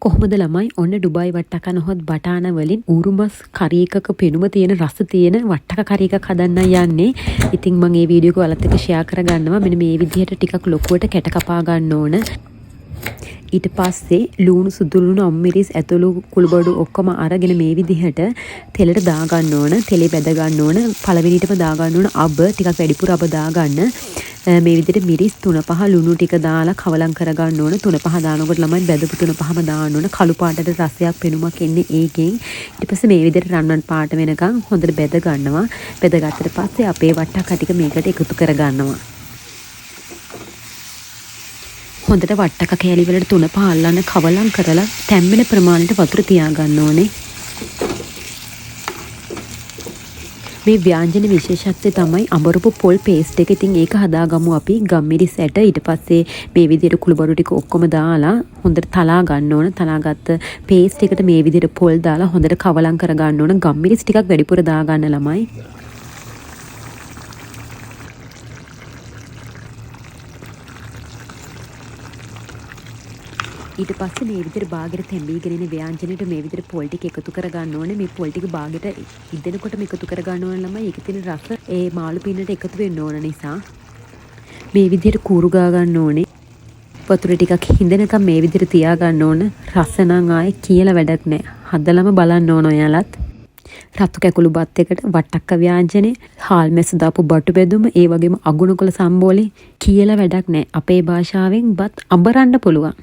කොහොමද ළමයි ඔන්න ඩුබායි වට්ටක නොහොත් බටාන වලින් ඌරුමස් කරි එකක පෙනුම තියෙන රස තියෙන වට්ටක කරි එකක් හදන්න යන්නේ. ඉතින් මම මේ වීඩියෝ එක ඔයාලත් එක්ක ෂෙයා කරගන්නවා. මෙන්න මේ විදිහට ටිකක් ලොකුවට කැට කපා ගන්න ඕන. ඊට පස්සේ ලුණු සුදු ලුණු අම්මිරිස් ඇතුළු කුළුබඩු ඔක්කොම අරගෙන මේ විදිහට තෙලට දා ගන්න ඕන. තෙලේ බැද ගන්න ඕන. පළවෙනිටම දා ගන්න ඕන අබ ටිකක් වැඩිපුර අබ දා ගන්න. මේ විදිහට මිරිස් 3-5 ලුණු ටික දාලා කවලම් කර ගන්න ඕන. 3-5 දානකොට ළමයි බැදපු 3-5ම දාන්න ඕන. කළු පාටට රසයක් පෙනුමක් එන්නේ ඒකෙන්. ඊට පස්සේ මේ විදිහට රන්වන් පාට වෙනකන් හොඳට බැද ගන්නවා. බැද ගත්තට පස්සේ අපේ වට්ටක් ටික මේකට එකතු කර ගන්නවා. හොඳට වට්ටක කෑලි වලට 3-5 අල්ලන්න කවලම් කරලා තැම්බෙන ප්‍රමාණයට වතුර තියා ගන්න ඕනේ. මේ ව්‍යාංජන විශේෂත්වය තමයි අඹරපු පොල් පේස්ට් එක. ඉතින් ඒක හදාගමු අපි. ගම්මිරිස් ඇට ඊට පස්සේ මේ විදිහට කුළුබඩු ටික ඔක්කොම දාලා හොඳට තලා ගන්න ඕන. තලාගත්ත පේස්ට් එකට මේ විදිහට පොල් දාලා හොඳට කවලම් කර ගන්න ඕන. ගම්මිරිස් ටිකක් වැඩිපුර දා ගන්න ළමයි. ඊට පස්සේ මේ විදිහට බාගෙට තැඹීගෙන ඉන ව්‍යාංජනෙට මේ විදිහට පොල් ටික එකතු කර ගන්න ඕනේ. මේ පොල් ටික බාගෙට ඉදෙනකොටම එකතු කර ගන්න ඕන ළමයි. ඒකේ තියෙන රස ඒ මාළු පින්නට එකතු වෙන්න ඕන නිසා මේ විදිහට කූරු ගා ගන්න ඕනේ. වතුර ටිකක් හිඳෙනකම් මේ විදිහට තියා ගන්න ඕන. රස නම් ආයේ කියලා වැඩක් නැහැ. හදලම බලන්න ඕන ඔයාලත්. රතු කැකුළු බත් එකට වට්ටක්ක ව්‍යාංජනේ, හාල් මැස්ස දාපු බටු බෙදුම, ඒ වගේම අගුණකොළ සම්බෝලේ කියලා වැඩක් නැහැ. අපේ භාෂාවෙන් බත් අඹරන්න පුළුවන්.